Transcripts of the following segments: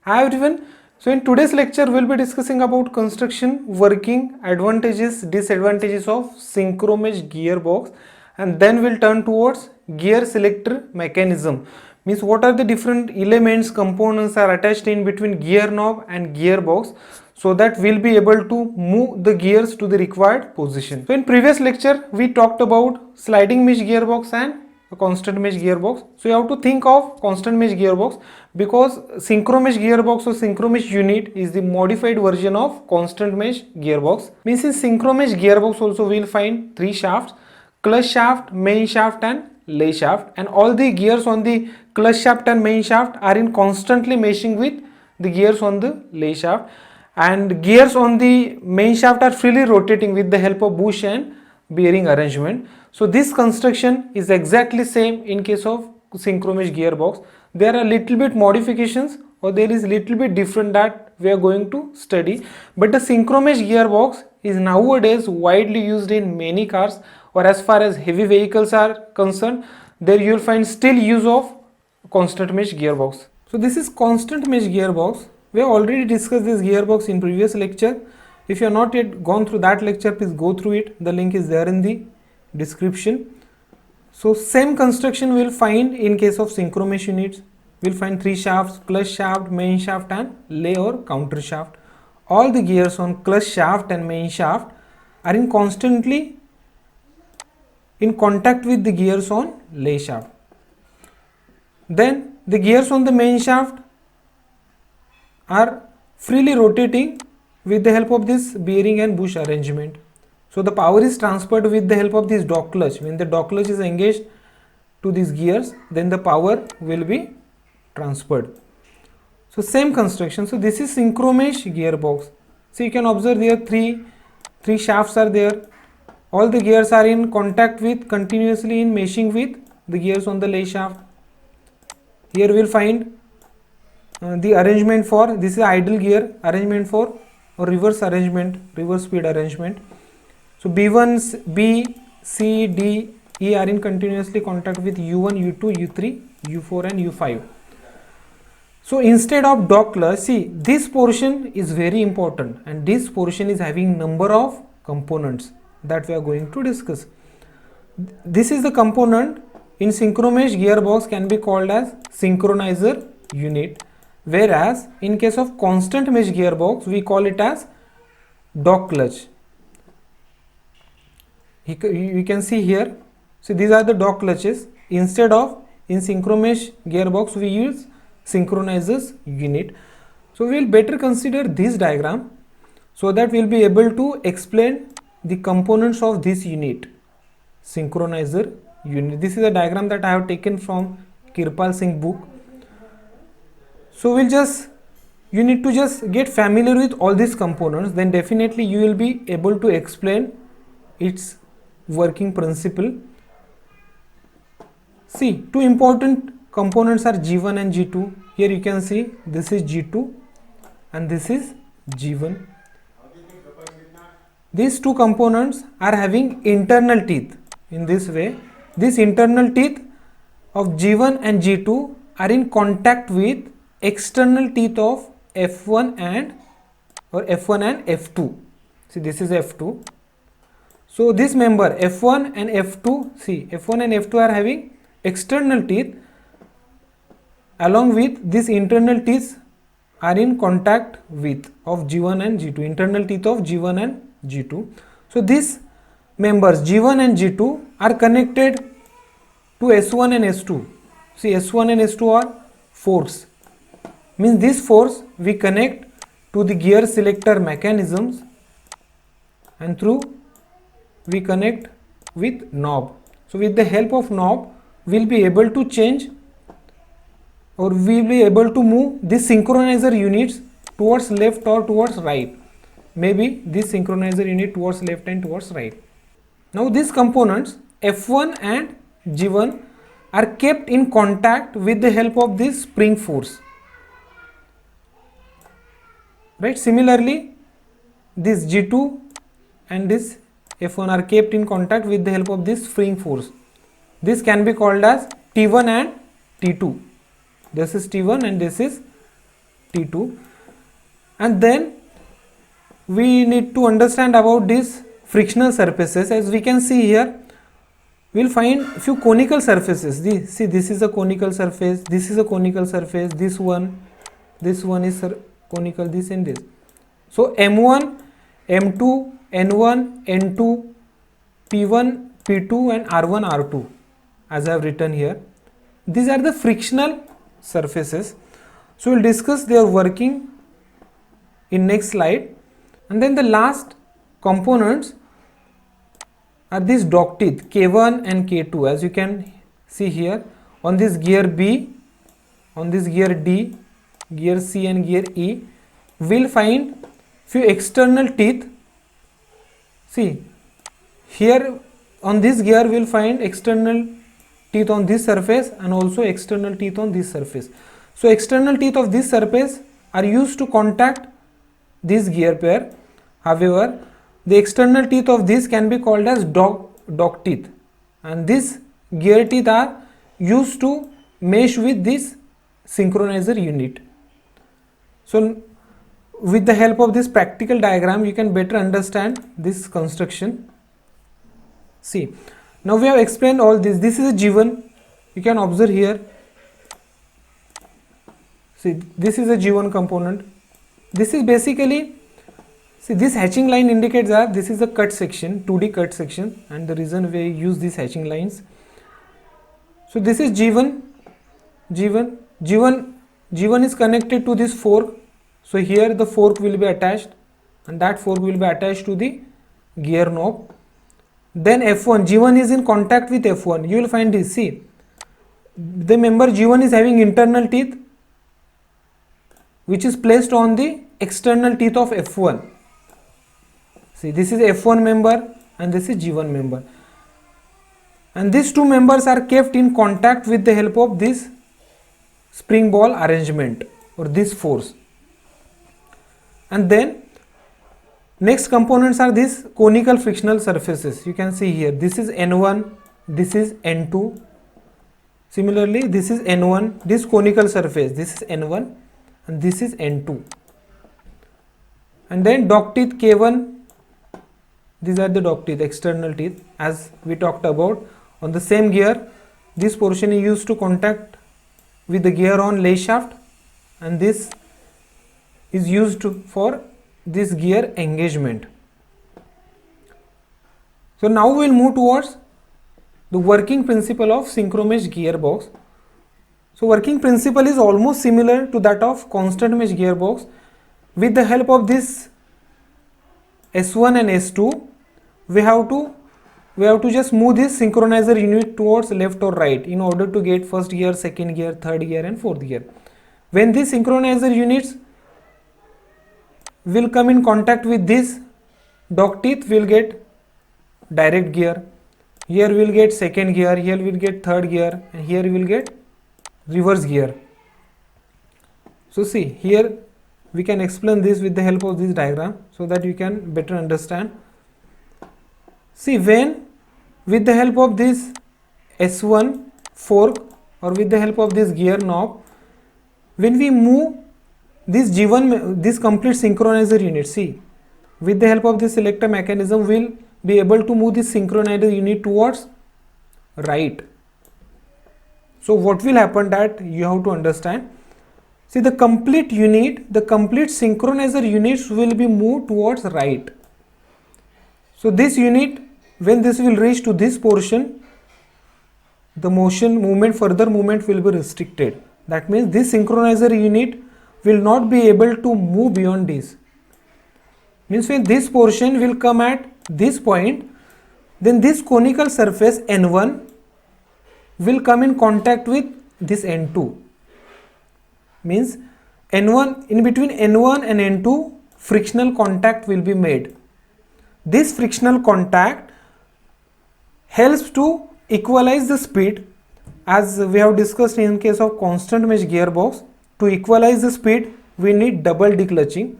Hi everyone. So in today's lecture we'll be discussing about construction, working, advantages, disadvantages of synchromesh gearbox, and then we'll turn towards gear selector mechanism. Means what are the different elements, components are attached in between gear knob and gearbox, so that we'll be able to move the gears to the required position. So in previous lecture we talked about sliding mesh gearbox and a constant mesh gearbox. So you have to think of constant mesh gearbox because synchromesh gearbox or synchromesh unit is the modified version of constant mesh gearbox. Means in synchromesh gearbox also we will find three shafts: clutch shaft, main shaft and lay shaft, and all the gears on the clutch shaft and main shaft are in constantly meshing with the gears on the lay shaft, and gears on the main shaft are freely rotating with the help of bush and bearing arrangement. So this construction is exactly same in case of synchromesh gearbox. There are little bit modifications or there is little bit different that we are going to study, but the synchromesh gearbox is nowadays widely used in many cars, or as far as heavy vehicles are concerned, there you will find still use of constant mesh gearbox. So this is constant mesh gearbox. We have already discussed this gearbox in previous lecture. If you have not yet gone through that lecture, please go through it. The link is there in the description. So same construction we will find in case of synchromesh units. We will find three shafts: clutch shaft, main shaft and lay or counter shaft. All the gears on clutch shaft and main shaft are in constantly in contact with the gears on lay shaft. Then the gears on the main shaft are freely rotating with the help of this bearing and bush arrangement. So the power is transferred with the help of this dog clutch. When the dog clutch is engaged to these gears, then the power will be transferred. So same construction. So this is synchromesh gearbox. So you can observe there three shafts are there. All the gears are in contact with, continuously in meshing with the gears on the lay shaft. Here we will find the arrangement for, this is idle gear, arrangement for or reverse arrangement, reverse speed arrangement. So B1, B, C, D, E are in continuously contact with U1, U2, U3, U4 and U5. So instead of dog clutch, see this portion is very important, and this portion is having number of components that we are going to discuss. This is the component in synchromesh gearbox can be called as synchronizer unit, whereas in case of constant mesh gearbox we call it as dog clutch. You can see here, so these are the dog clutches. Instead of in synchromesh gearbox we use synchronizers unit. So we will better consider this diagram so that we will be able to explain the components of this unit, synchronizer unit. This is a diagram that I have taken from Kirpal Singh book. So you need to just get familiar with all these components, then definitely you will be able to explain its working principle. See, two important components are G1 and G2. Here you can see this is G2 and this is G1. These two components are having internal teeth. In this way, these internal teeth of G1 and G2 are in contact with external teeth of F1 and F2. See, this is F2. So this member F1 and F2, see F1 and F2 are having external teeth, along with these internal teeth are in contact with of G1 and G2, internal teeth of G1 and G2. So these members G1 and G2 are connected to S1 and S2. See, S1 and S2 are force. Means this force we connect to the gear selector mechanisms, and through we connect with knob. So with the help of knob we will be able to change, or we will be able to move these synchronizer units towards left or towards right. Maybe this synchronizer unit towards left and towards right. Now these components F1 and G1 are kept in contact with the help of this spring force. Right? Similarly, this G2 and this F1 are kept in contact with the help of this spring force. This can be called as T1 and T2. This is T1 and this is T2. And then we need to understand about these frictional surfaces. As we can see here, we'll find few conical surfaces. See, this is a conical surface, this is a conical surface, this one is conical, this and this. So M1, M2, N1, N2, P1, P2 and R1, R2, as I have written here. These are the frictional surfaces. So we'll discuss their working in next slide. And then the last components are these dog teeth K1 and K2. As you can see here, on this gear B, on this gear D, gear C and gear E, we'll find few external teeth. See, here on this gear we'll find external teeth on this surface and also external teeth on this surface. So external teeth of this surface are used to contact this gear pair. However, the external teeth of this can be called as dog teeth, and these gear teeth are used to mesh with this synchronizer unit. So with the help of this practical diagram, you can better understand this construction. See, now we have explained all this. This is a G1. You can observe here. See, this is a G1 component. This is basically, see, this hatching line indicates that this is a cut section, 2D cut section, and the reason we use these hatching lines. So this is G1, G1 is connected to this fork. So here the fork will be attached, and that fork will be attached to the gear knob. Then F1, G1 is in contact with F1. You will find this. See, the member G1 is having internal teeth, which is placed on the external teeth of F1. See, this is F1 member and this is G1 member. And these two members are kept in contact with the help of this spring ball arrangement or this force. And then next components are these conical frictional surfaces. You can see here, this is N1, this is N2. Similarly, this is N1, this conical surface, this is N1 and this is N2. And then dog teeth K1, these are the dog teeth, external teeth, as we talked about. On the same gear, this portion is used to contact with the gear on lay shaft, and this is used for this gear engagement. So now we will move towards the working principle of synchromesh gearbox. So working principle is almost similar to that of constant mesh gearbox. With the help of this S1 and S2, we have to just move this synchronizer unit towards left or right in order to get first gear, second gear, third gear and fourth gear. When these synchronizer units will come in contact with this dog teeth, will get direct gear. Here we will get second gear, here we will get third gear, and here we will get reverse gear. So see, here we can explain this with the help of this diagram so that you can better understand. See, when with the help of this S1 fork or with the help of this gear knob, when we move this G1, this complete synchronizer unit, see, with the help of this selector mechanism, we'll be able to move this synchronizer unit towards right. So what will happen, that you have to understand. See, the complete unit, the complete synchronizer units will be moved towards right. So this unit, when this will reach to this portion, the further movement will be restricted. That means this synchronizer unit will not be able to move beyond this. Means when this portion will come at this point, then this conical surface N1 will come in contact with this N2. Means N1, in between N1 and N2, frictional contact will be made. This frictional contact helps to equalize the speed, as we have discussed in case of constant mesh gearbox. To equalize the speed, we need double declutching,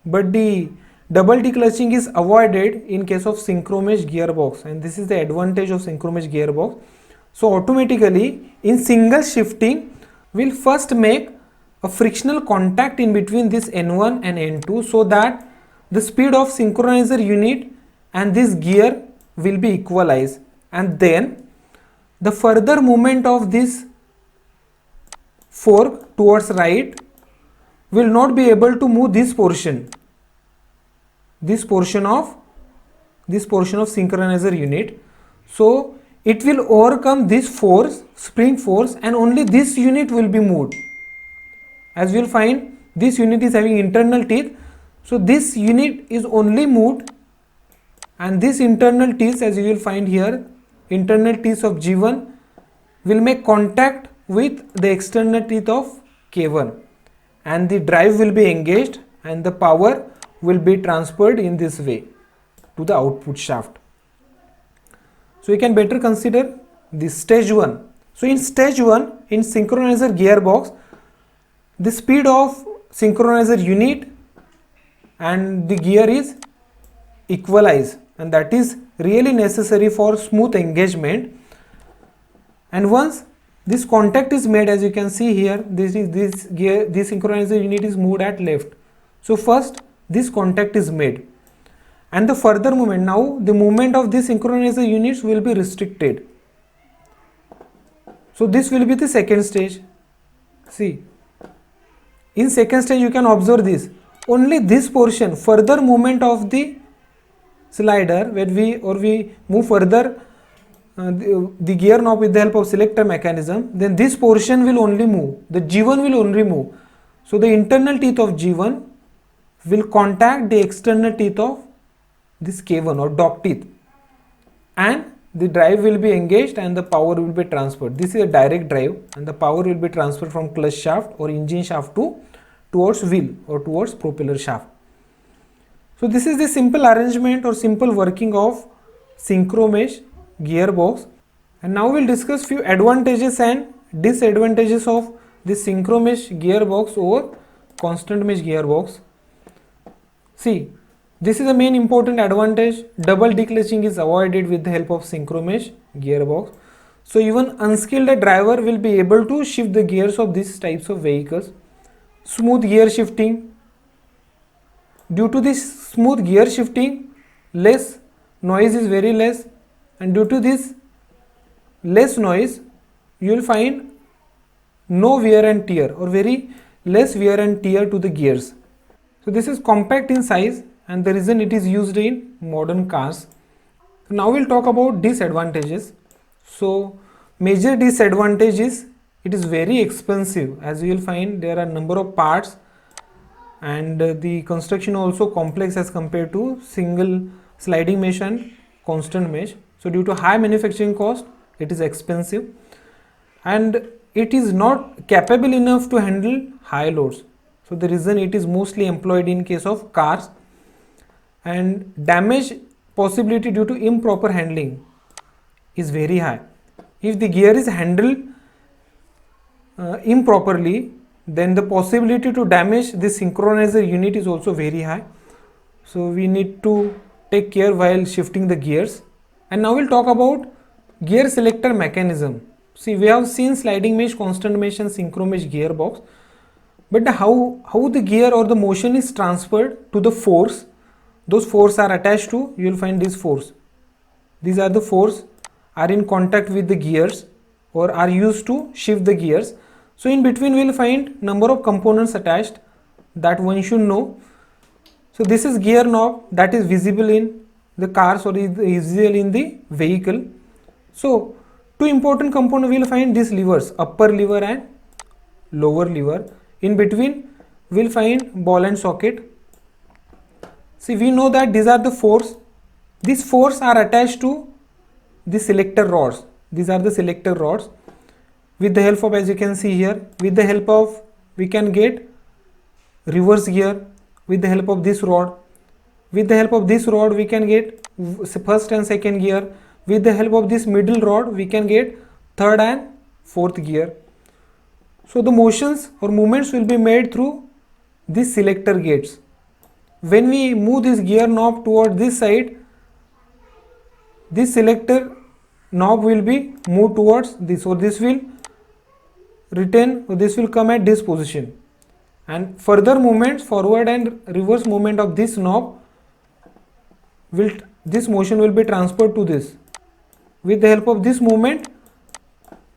but the double declutching is avoided in case of synchromesh gearbox, and this is the advantage of synchromesh gearbox. So automatically in single shifting, we'll first make a a frictional contact in between this N1 and N2, so that the speed of synchronizer unit and this gear will be equalized, and then the further movement of this fork towards right will not be able to move this portion of synchronizer unit. So it will overcome this force, spring force, and only this unit will be moved. As we will find, this unit is having internal teeth, so this unit is only moved, and this internal teeth, as you will find here, internal teeth of G1 will make contact with the external teeth of K1, and the drive will be engaged and the power will be transferred in this way to the output shaft. So you can better consider this stage 1. So in stage 1, in synchronizer gearbox, the speed of synchronizer unit and the gear is equalized, and that is really necessary for smooth engagement. And once this contact is made, as you can see here, this synchronizer unit is moved at left. So first this contact is made, and the further movement, now the movement of this synchronizer units will be restricted. So this will be the second stage. See, in second stage you can observe this, only this portion, further movement of the slider, when we move further the gear knob with the help of selector mechanism, then this portion will only move, the G1 will only move. So the internal teeth of G1 will contact the external teeth of this K1 or dog teeth, and the drive will be engaged and the power will be transferred. This is a direct drive, and the power will be transferred from clutch shaft or engine shaft towards wheel or towards propeller shaft. So this is the simple arrangement or simple working of synchromesh gearbox, and now we'll discuss few advantages and disadvantages of this synchromesh gearbox over constant mesh gearbox. See, this is the main important advantage. Double declutching is avoided with the help of synchromesh gearbox. So even unskilled driver will be able to shift the gears of these types of vehicles. Smooth gear shifting. Due to this smooth gear shifting, less noise is very less, and due to this less noise, you will find no wear and tear or very less wear and tear to the gears. So this is compact in size, and the reason it is used in modern cars. Now we'll talk about disadvantages. So major disadvantage is it is very expensive. As you will find, there are number of parts, and the construction also complex as compared to single sliding mesh and constant mesh. So due to high manufacturing cost, it is expensive, and it is not capable enough to handle high loads. So the reason it is mostly employed in case of cars, and damage possibility due to improper handling is very high. If the gear is handled improperly, then the possibility to damage the synchronizer unit is also very high. So we need to take care while shifting the gears. And now we'll talk about gear selector mechanism. See, we have seen sliding mesh, constant mesh and synchromesh gearbox, but how the gear or the motion is transferred to the force, those force are attached to, you will find this force. These are the force are in contact with the gears or are used to shift the gears. So in between we will find number of components attached that one should know. So this is gear knob that is visible in the cars or is visible in the vehicle. So two important components we will find these levers, upper lever and lower lever. In between we will find ball and socket. See, we know that these are the force. These force are attached to the selector rods. These are the selector rods. With the help of, as you can see here, with the help of we can get reverse gear with the help of this rod. With the help of this rod we can get first and second gear. With the help of this middle rod we can get third and fourth gear. So the motions or movements will be made through these selector gates. When we move this gear knob toward this side, this selector knob will be moved towards this, or this will retain, or this will come at this position. and further movements, forward and reverse movement of this knob this motion will be transferred to this. With the help of this movement,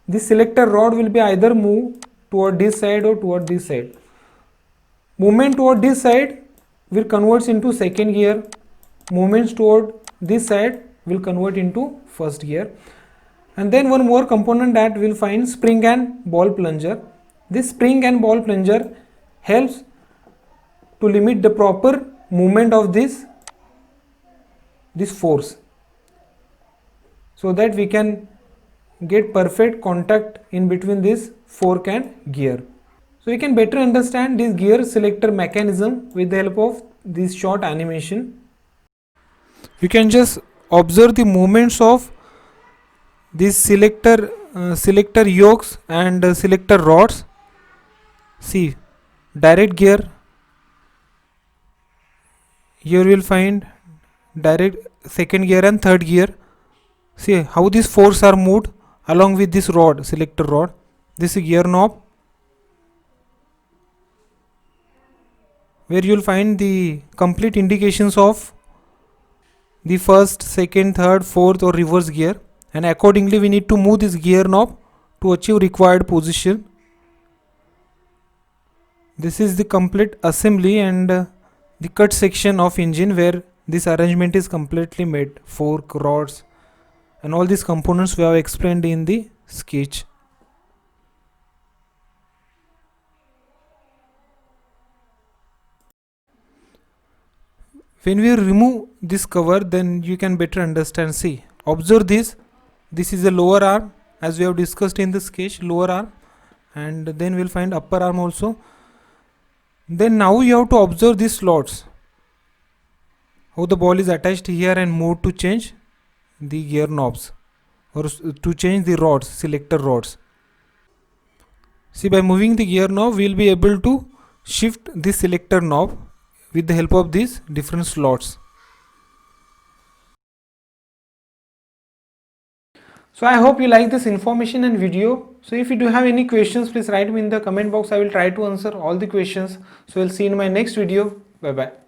this selector rod will be either move toward this side or toward this side. Movement toward this side will convert into second gear. Movements toward this side will convert into first gear. And then one more component that we'll find, spring and ball plunger. This spring and ball plunger helps to limit the proper movement of this force, so that we can get perfect contact in between this fork and gear. So you can better understand this gear selector mechanism with the help of this short animation. You can just observe the movements of these selector yokes and selector rods. See, direct gear, here you will find direct second gear and third gear. See how these forks are moved along with this rod, selector rod. This is gear knob, where you will find the complete indications of the first, second, third, fourth or reverse gear, and accordingly we need to move this gear knob to achieve required position. This is the complete assembly and the cut section of engine, where this arrangement is completely made. Fork, rods and all these components we have explained in the sketch. When we remove this cover, then you can better understand. See, observe this. This is the lower arm, as we have discussed in the sketch, lower arm, and then we'll find upper arm also. Then now you have to observe these slots, how the ball is attached here and moved to change the gear knobs or to change the rods, selector rods. See, by moving the gear knob, we will be able to shift this selector knob with the help of these different slots. So I hope you like this information and video. So if you do have any questions, please write me in the comment box. I will try to answer all the questions. So we'll see you in my next video. Bye bye.